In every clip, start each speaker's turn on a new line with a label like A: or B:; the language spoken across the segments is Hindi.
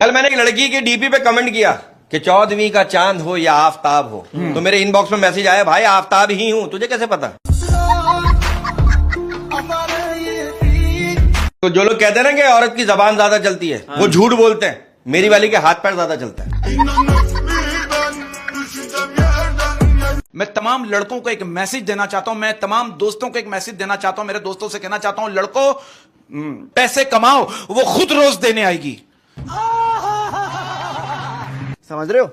A: कल मैंने एक लड़की के डीपी पे कमेंट किया कि 14वीं का चांद हो या आफताब हो, तो मेरे इनबॉक्स में मैसेज आया, भाई आफताब ही हूं, तुझे कैसे पता? तो जो लोग कहते हैं ना कि औरत की जबान ज्यादा चलती है, वो झूठ बोलते हैं। मेरी वाली के हाथ पैर ज्यादा चलता है।
B: मैं तमाम लड़कों को एक मैसेज देना चाहता हूं, मैं तमाम दोस्तों को एक मैसेज देना चाहता हूं, मेरे दोस्तों से कहना चाहता हूं, लड़कों पैसे कमाओ, वो खुद रोज देने आएगी।
C: समझ रहे हो?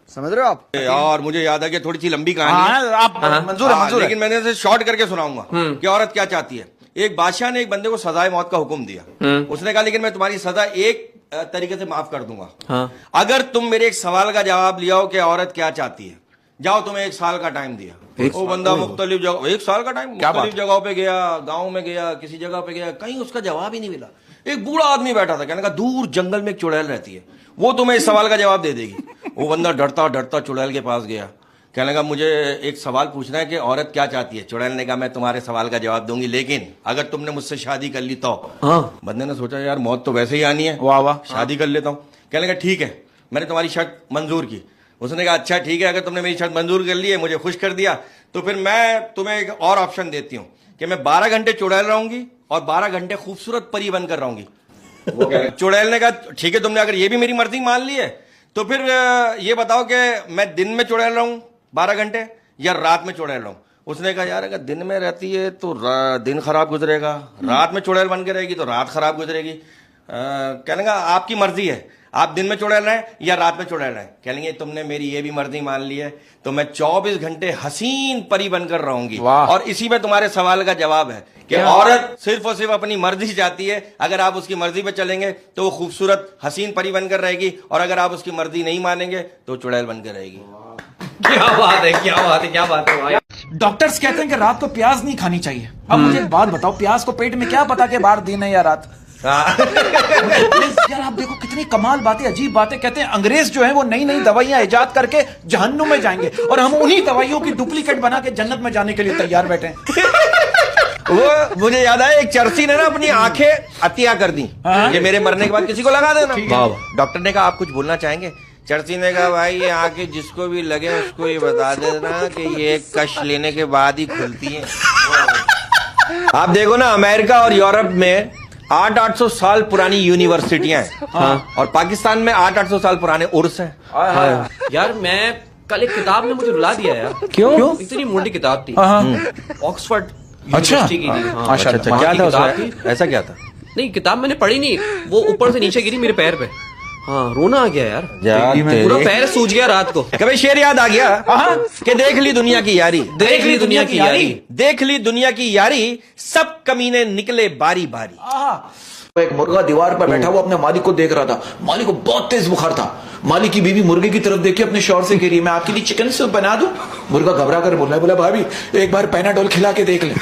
C: समझ रहे हो आप?
A: और मुझे याद है कि थोड़ी सी लंबी कहानी है।
B: आप मंजूर है, मंजूर है।
A: लेकिन मैंने इसे शॉर्ट करके सुनाऊंगा कि औरत क्या चाहती है। एक बादशाह ने एक बंदे को सजाए मौत का हुक्म दिया। उसने कहा, लेकिन मैं तुम्हारी सजा एक तरीके से माफ कर दूंगा, अगर तुम मेरे एक सवाल का जवाब लिया हो कि औरत क्या चाहती है। जाओ, तुम्हें 1 साल का टाइम दिया। वो बंदा मुख्तलिफ जगह 1 साल का टाइम मुख्तलिफ जगहों पे गया, गांव में गया, किसी जगह पे गया, कहीं उसका जवाब ही नहीं मिला। एक बूढ़ा आदमी बैठा था, कहने का दूर जंगल में एक चुड़ैल रहती है, वो तुम्हें इस सवाल का जवाब दे देगी। वो बंदा डरता डरता चुड़ैल के पास गया, कहने लगा मुझे एक सवाल पूछना है कि औरत क्या चाहती है। चुड़ैल ने कहा, मैं तुम्हारे सवाल का जवाब दूंगी, लेकिन अगर तुमने मुझसे शादी कर ली तो। बंदे ने सोचा, यार मौत तो वैसे ही आनी है,
B: वाह वाह,
A: शादी कर लेता हूँ। कहने लगा, ठीक है, मैंने तुम्हारी शर्त मंजूर की। उसने कहा, अच्छा ठीक है, अगर तुमने मेरी शर्त मंजूर कर ली है, मुझे खुश कर दिया, तो फिर मैं तुम्हें एक और ऑप्शन देती हूँ कि मैं 12 घंटे चुड़ैल रहूंगी और 12 घंटे खूबसूरत परी बनकर रहूंगी। चुड़ैल ने कहा, ठीक है, तुमने अगर ये भी मेरी मर्जी मान ली है, तो फिर ये बताओ कि मैं दिन में चुड़ैल रहूं 12 घंटे या रात में चुड़ैल रहूं। उसने कहा, यार अगर दिन में रहती है तो दिन खराब गुजरेगा, रात में चुड़ैल बन के रहेगी तो रात खराब गुजरेगी। कहने का, आपकी मर्जी है, आप दिन में चुड़ैल रहे या रात में चुड़ैल रहे। कहेंगे, तुमने मेरी ये भी मर्जी मान ली है, तो मैं 24 घंटे हसीन परी बनकर रहूंगी। और इसी में तुम्हारे सवाल का जवाब है कि औरत सिर्फ और सिर्फ अपनी मर्जी चाहती है। अगर आप उसकी मर्जी पे चलेंगे तो वो खूबसूरत हसीन परी बनकर रहेगी, और अगर आप उसकी मर्जी नहीं मानेंगे तो चुड़ैल बनकर रहेगी।
D: क्या बात है, क्या बात है, क्या बात है भाई।
B: डॉक्टर्स कहते हैं कि रात को प्याज नहीं खानी चाहिए। अब मुझे एक बात बताओ, प्याज को पेट में क्या पता कि बाहर दिन है या रात। यार आप देखो कितनी कमाल बातें, अजीब बातें। कहते हैं अंग्रेज जो है वो नई नई दवाइयां इजाद करके जहन्नुम में जाएंगे, और हम उन्हीं दवाइयों की डुप्लीकेट बना के जन्नत में जाने के लिए तैयार बैठे हैं।
A: वो मुझे याद आया, एक चर्सी ने ना अपनी आंखें अतिया कर दी कि मेरे मरने के बाद किसी को लगा देना। डॉक्टर ने कहा, आप कुछ बोलना चाहेंगे? चर्सी ने कहा, भाई ये आंखें जिसको भी लगे उसको ये बता देना कि ये कश लेने के बाद ही खुलती है। आप देखो ना, अमेरिका और यूरोप में 800 साल पुरानी यूनिवर्सिटियां हैं, और पाकिस्तान में 800 साल पुराने उर्स हैं।
D: यार मैं कल एक किताब ने मुझे रुला दिया यार।
B: क्यों?
D: इतनी मोटी किताब थी, ऑक्सफोर्ड
B: अच्छा,
D: यूनिवर्सिटी की थी। हाँ,
A: अच्छा, क्या था उसमें? ऐसा क्या था?
D: नहीं, किताब मैंने पढ़ी नहीं, वो ऊपर से नीचे गिरी मेरे पैर पे। हाँ, रोना आ गया यार, पूरा पैर सूज गया रात को।
A: कभी शेर याद आ गया कि देख ली दुनिया की यारी,
D: देख ली दुनिया की यारी,
A: देख ली दुनिया की यारी, सब कमीने निकले बारी बारी।
E: एक मुर्गा दीवार पर बैठा हुआ अपने मालिक को देख रहा था। मालिक को बहुत तेज बुखार था। मालिक की बीवी मुर्गे की तरफ देखी, अपने शौहर से कह रही, मैं आपके लिए चिकन सूप बना दूं? मुर्गा घबरा कर बोला, भाभी एक बार पैनाडोल खिला के देख ले।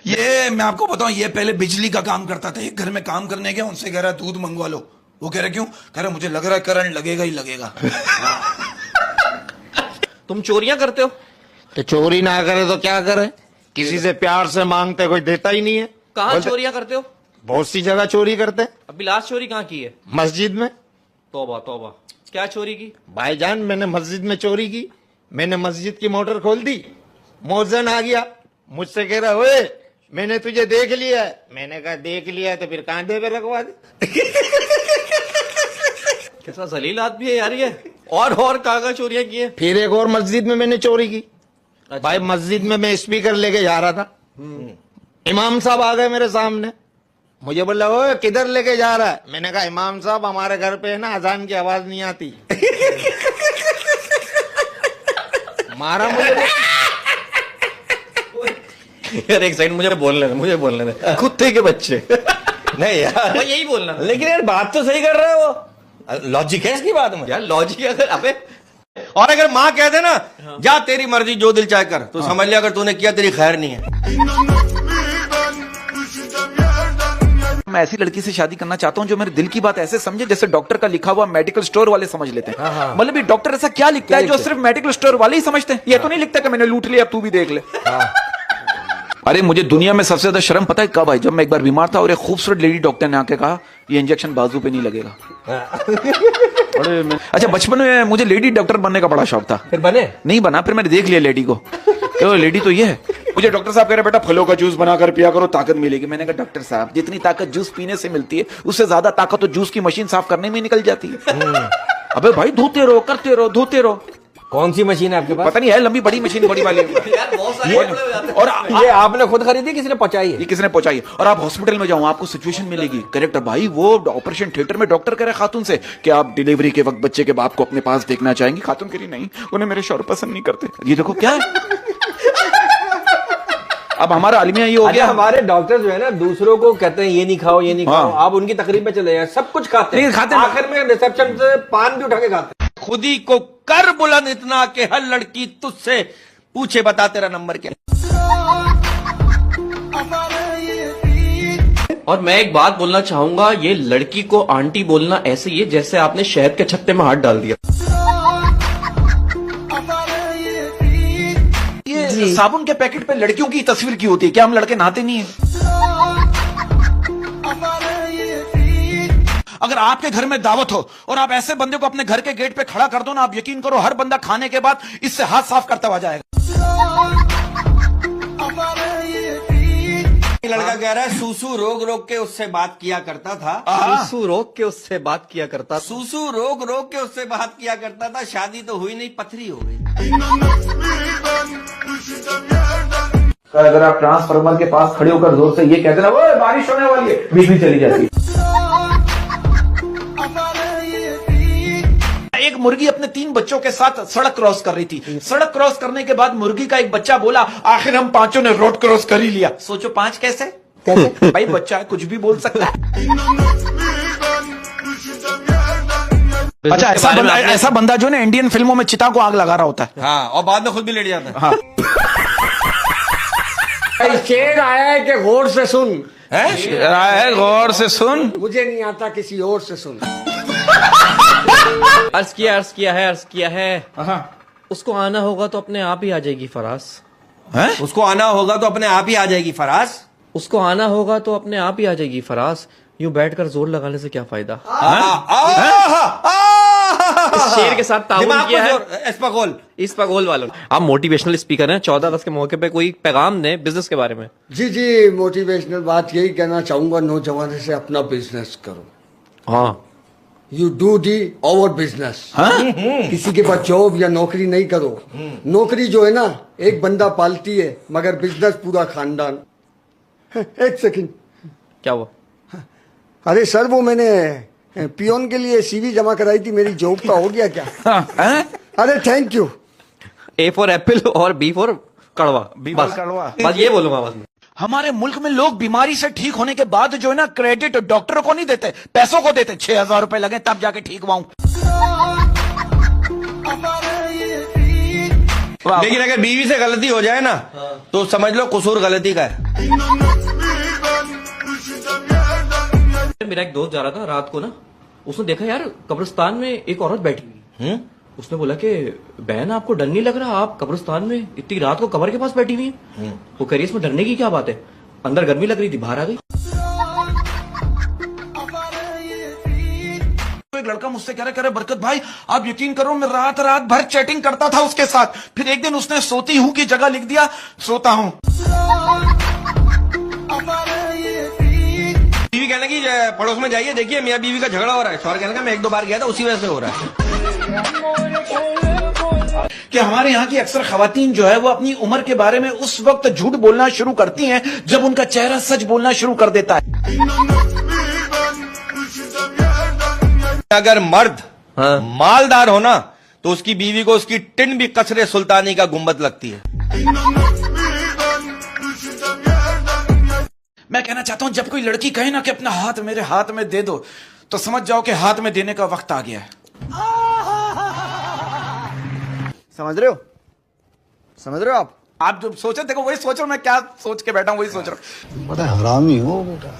B: ये मैं आपको बताऊं, ये पहले बिजली का काम करता था। एक घर में काम करने गया, उनसे कह रहा दूध मंगवा लो। वो कह रहा क्यों? कह रहा मुझे लग रहा है करंट लगेगा ही लगेगा।
D: तुम चोरियां करते हो?
F: तो चोरी ना करे तो क्या करे? किसी से प्यार से मांगते, कोई देता ही नहीं है।
D: कहाँ चोरियां करते हो?
F: बहुत सी जगह चोरी करते हैं।
D: अभी लास्ट चोरी कहाँ की है?
F: मस्जिद में।
D: तौबा तौबा, क्या चोरी की?
F: भाईजान मैंने मस्जिद में चोरी की। मैंने मस्जिद की मोटर खोल दी, मौजन आ गया, मुझसे कह रहा, ओए मैंने तुझे देख लिया है। मैंने कहा, देख लिया है तो फिर कांधे पे रखवा दे।
D: कैसा जलील आदमी है यार ये। और कहाँ चोरियां की है?
F: फिर एक और मस्जिद में मैंने चोरी की। अच्छा। भाई मस्जिद में मैं स्पीकर लेके जा रहा था, इमाम साहब आ गए मेरे सामने। मुझे बोला, ओए किधर लेके जा रहा है? मैंने कहा, इमाम साहब हमारे घर पे है ना, अजान की आवाज नहीं आती। मारा मुझे।
D: यार एक साइड मुझे बोलने दे कुत्ते के बच्चे।
A: नहीं यार,
D: यही बोलना।
A: लेकिन यार बात तो सही कर रहे हो, वो लॉजिक है इसकी बात में।
D: यार लॉजिक अगर अबे,
A: और अगर माँ कह दे ना, जा तेरी मर्जी जो दिल चाहे कर, तो समझ लिया अगर तूने किया तेरी खैर नहीं है।
B: मैं ऐसी लड़की से शादी करना चाहता हूँ जो मेरे दिल की बात ऐसे समझे जैसे डॉक्टर का लिखा हुआ मेडिकल स्टोर वाले समझ लेते हैं। मतलब ये डॉक्टर ऐसा क्या लिखता है जो सिर्फ मेडिकल स्टोर वाले ही समझते हैं? ये तो नहीं लिखता कि मैंने लूट लिया, अब तू भी देख ले।
E: अरे मुझे दुनिया में सबसे ज्यादा शर्म पता है कब आई? जब मैं एक बार बीमार था और एक खूबसूरत लेडी डॉक्टर ने आके कहा ये इंजेक्शन बाजू पे नहीं लगेगा। अच्छा, बचपन में मुझे लेडी डॉक्टर बनने का बड़ा शौक था।
D: फिर बने?
E: नहीं बना, फिर मैंने देख लिया लेडी को। लेडी तो ये है। मुझे डॉक्टर साहब कह रहे बेटा फलों का जूस बनाकर पिया करो, ताकत मिलेगी। मैंने कहा डॉक्टर साहब जितनी ताकत जूस पीने से मिलती है उससे ज्यादा ताकत तो जूस की मशीन साफ करने में ही निकल जाती है। अबे भाई धोते रहो, करते रहो, धोते रहो।
D: कौन सी मशीन है आपके पास?
E: पता नहीं है, लंबी बड़ी मशीन, बड़ी वाली।
D: और ये आपने खुद खरीदी, किसी ने पहुंचाई है?
E: ये किसने पहुंचाई है? और आप हॉस्पिटल में जाओ आपको सिचुएशन मिलेगी। करेक्ट भाई, वो ऑपरेशन थिएटर में डॉक्टर कह रहे खातून से कि आप डिलीवरी के वक्त बच्चे के बाप को अपने पास देखना चाहेंगी। खातून कह रही नहीं, उन्हें मेरे शौहर पसंद नहीं करते। ये देखो क्या है। अब हमारा अलमिया ये हो गया।
D: हमारे डॉक्टर जो है ना दूसरों को कहते हैं ये नहीं खाओ, ये नहीं खाओ। आप उनकी तकरीब में चले जाए, सब कुछ खाते हैं, आखिर में रिसेप्शन से पान भी उठा के खाते हैं।
A: खुद ही को कर बुलंद इतना कि हर लड़की तुझसे पूछे बता तेरा नंबर क्या।
D: और मैं एक बात बोलना चाहूंगा, ये लड़की को आंटी बोलना ऐसे ही है जैसे आपने शहद के छत्ते में हाथ डाल दिया।
E: ये साबुन के पैकेट पे लड़कियों की तस्वीर क्यों होती है? क्या हम लड़के नहाते नहीं हैं? अगर आपके घर में दावत हो और आप ऐसे बंदे को अपने घर के गेट पे खड़ा कर दो ना, आप यकीन करो हर बंदा खाने के बाद इससे हाथ साफ करता हुआ जाएगा।
A: लड़का कह रहा है सूसू रोक रोक के उससे बात किया करता था।
D: सूसू रोक के उससे बात किया करता।
A: सूसू रोक रोक के उससे बात किया करता था। शादी तो हुई नहीं, पथरी हो गई।
E: अगर आप ट्रांसफार्मर के पास खड़े होकर जोर से ये कहते ना वो बारिश होने वाली है, बिजली चली जाती है। एक मुर्गी अपने 3 बच्चों के साथ सड़क क्रॉस कर रही थी। सड़क क्रॉस करने के बाद मुर्गी का एक बच्चा बोला आखिर हम पांचों ने रोड क्रॉस कर ही लिया। सोचो 5 कैसे? भाई बच्चा है, कुछ भी बोल सकता है। अच्छा, ऐसा बंदा जो ना इंडियन फिल्मों में चिता को आग लगा रहा होता है।
A: हाँ, और बाद में खुद भी लेट जाता है।
E: हाँ।
F: शेर आया है कि गौर से सुन।
E: शेर आया है गौर से सुन।
F: मुझे नहीं आता, किसी और से सुन।
D: अर्ज किया है। उसको आना होगा तो अपने आप ही आ जाएगी फराज।
A: उसको आना होगा तो अपने आप ही आ जाएगी फराज।
D: उसको आना होगा तो अपने आप ही आ जाएगी फराज। यूं बैठकर जोर लगाने से क्या फायदा। इस शेर के साथ ताउन किया है इस्पागोल वालों। आप मोटिवेशनल स्पीकर हैं, 14 अगस्त के मौके पे कोई पैगाम दें बिजनेस के बारे में।
F: जी जी, मोटिवेशनल बात यही कहना चाहूंगा, नौजवानों से अपना बिजनेस करो।
D: हाँ,
F: you do the over business. किसी के पास जॉब या नौकरी नहीं करो। नौकरी जो है ना एक बंदा पालती है, मगर बिजनेस पूरा खानदान। एक सेकंड,
D: क्या हुआ?
F: अरे सर, वो मैंने पियोन के लिए सीवी जमा कराई थी, मेरी जॉब का हो गया क्या? अरे thank you.
D: A for Apple और B फॉर कड़वा। बस ये बोलूंगा बस।
E: हमारे मुल्क में लोग बीमारी से ठीक होने के बाद जो है ना क्रेडिट डॉक्टरों को नहीं देते, पैसों को देते। 6,000 रुपए लगे तब जाके ठीक हुआ हूं।
A: लेकिन अगर बीवी से गलती हो जाए ना तो समझ लो कसूर गलती का है।
D: मेरा एक दोस्त जा रहा था रात को ना, उसने देखा यार कब्रिस्तान में एक औरत बैठी हुई। उसने बोला कि बहन आपको डर नहीं लग रहा, आप कब्रिस्तान में इतनी रात को कब्र के पास बैठी हुई हैं? वो कह रही इसमें डरने की क्या बात है, अंदर गर्मी लग रही थी, बाहर आ गई।
E: एक लड़का मुझसे कह रहा बरकत भाई आप यकीन करो मैं रात भर चैटिंग करता था उसके साथ, फिर एक दिन उसने सोती हूं की जगह लिख दिया सोता हूं।
A: बीवी कहने की पड़ोस में जाइए देखिए मियाँ बीवी का झगड़ा हो रहा है। शौहर कहने का मैं 1-2 बार गया था उसी वजह से हो रहा है।
E: कि हमारे यहाँ की अक्सर खवातीन जो है वो अपनी उम्र के बारे में उस वक्त झूठ बोलना शुरू करती हैं जब उनका चेहरा सच बोलना शुरू कर देता है।
A: अगर मर्द मालदार हो ना तो उसकी बीवी को उसकी टिन भी कसरे सुल्तानी का गुंबद लगती है।
E: मैं कहना चाहता हूं जब कोई लड़की कहे ना कि अपना हाथ मेरे हाथ में दे दो तो समझ जाओ कि हाथ में देने का वक्त आ गया है।
C: समझ रहे हो आप
E: आप जो सोचे देखो वही सोच रहा हूं, मैं क्या सोच के बैठा हूं वही सोच रहा हूं।
F: बड़ा हरामी हो बेटा।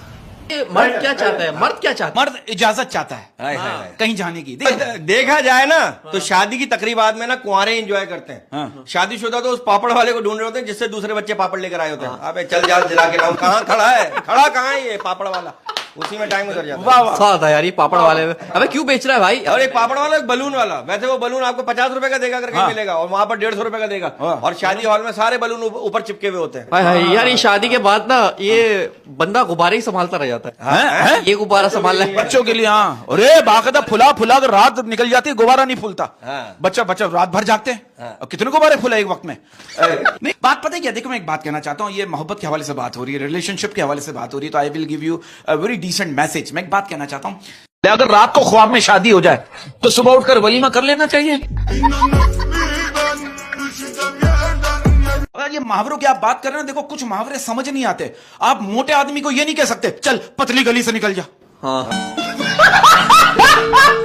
D: मर्द क्या चाहता है, मर्द क्या चाहता है?
B: मर्द इजाजत चाहता है
A: हाय, हाय, हाय।
B: कहीं जाने की।
A: देखा जाए ना तो शादी की तकरीबात में ना कुंवारे एंजॉय करते हैं।
B: हाँ।
A: शादीशुदा तो उस पापड़ वाले को ढूंढ रहे होते हैं जिससे दूसरे बच्चे पापड़ लेकर आए होते हैं। अबे चल जा जिला के लाऊं, कहाँ खड़ा है, खड़ा कहाँ है ये पापड़ वाला, उसी में टाइम गुजर जाता है।
B: वाह वाह।
D: था यार ये पापड़ वाले में। अबे क्यों बेच रहा है भाई?
A: और एक पापड़ वाला एक बलून वाला, वैसे वो बलून आपको 50 रुपए का देगा अगर कहीं
B: हाँ।
A: मिलेगा, और वहां पर 150 रुपए का देगा।
B: हाँ।
A: और शादी हॉल में सारे बलून ऊपर चिपके हुए होते हैं।
D: हाय हाय यार, ये शादी के बाद ना ये बंदा गुब्बारे ही संभालता रह जाता है।
B: हैं?
D: ये गुब्बारा संभाल ले।
B: बच्चों के लिए हाँ। अरे बाकायदा फुला फुला अगर रात निकल जाती है गुब्बारा नहीं फूलता।
A: हाँ।
B: बच्चा रात भर जागते हैं और कितने गुब्बारे फूला एक वक्त में। नहीं बात पता है क्या, देखो मैं एक बात कहना चाहता हूँ, ये मोहब्बत के हवाले से बात हो रही है, रिलेशनशिप के हवाले से बात हो रही है, तो I will give you a very decent message. मैं एक बात कहना चाहता हूँ, अगर रात को ख्वाब में शादी हो जाए तो सुबह उठकर वलीमा कर लेना चाहिए। अगर ये मुहावरों की आप बात कर रहे हैं, देखो कुछ मुहावरे समझ नहीं आते। आप मोटे आदमी को ये नहीं कह सकते चल पतली गली से निकल जा।
D: हाँ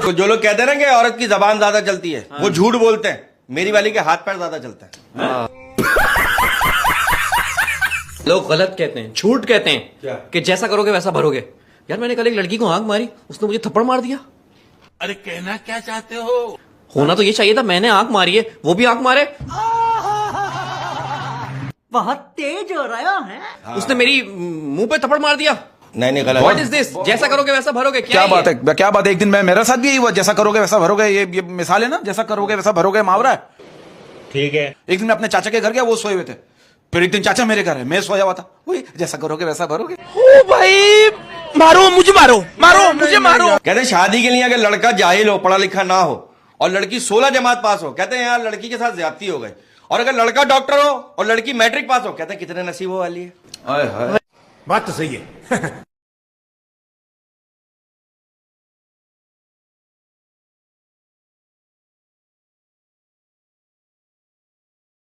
A: तो जो लोग कहते हैं ना कि औरत की जबान ज्यादा चलती है, वो झूठ बोलते हैं। मेरी वाली के हाथ पैर ज्यादा चलता है।
D: लोग गलत कहते हैं, झूठ कहते हैं
A: क्या?
D: कि जैसा करोगे वैसा भरोगे। यार मैंने कल एक लड़की को आंख मारी, उसने मुझे थप्पड़ मार दिया।
B: अरे कहना क्या चाहते हो?
D: होना तो ये चाहिए था मैंने आंख मारी है, वो भी आंख मारे।
G: बहुत तेज हो रहा है।
D: उसने मेरी मुंह पे थप्पड़ मार दिया।
A: नहीं गलत।
D: What is this? जैसा करोगे वैसा भरोगे।
B: क्या बात है, क्या बात है। एक दिन मेरे साथ भी यही हुआ, जैसा करोगे वैसा भरोगे। ये मिसाल है ना, जैसा करोगे वैसा भरोगे मुहावरा है।
F: ठीक है।
B: एक दिन मैं अपने चाचा के घर गया, वो सोए हुए थे। फिर एक दिन चाचा मेरे घर है, मैं सोया हुआ था। वही जैसा करोगे वैसा भरोगे। ओ भाई मारो मुझे, मारो मारो मुझे, मारो।
A: कहते हैं शादी के लिए अगर लड़का जाहिल हो, पढ़ा लिखा ना हो, और लड़की 16 जमात पास हो, कहते हैं यार लड़की के साथ ज्यादती हो गई। और अगर लड़का डॉक्टर हो और लड़की मैट्रिक पास हो, कहते हैं कितने नसीबों वाली है।
F: बात तो सही है।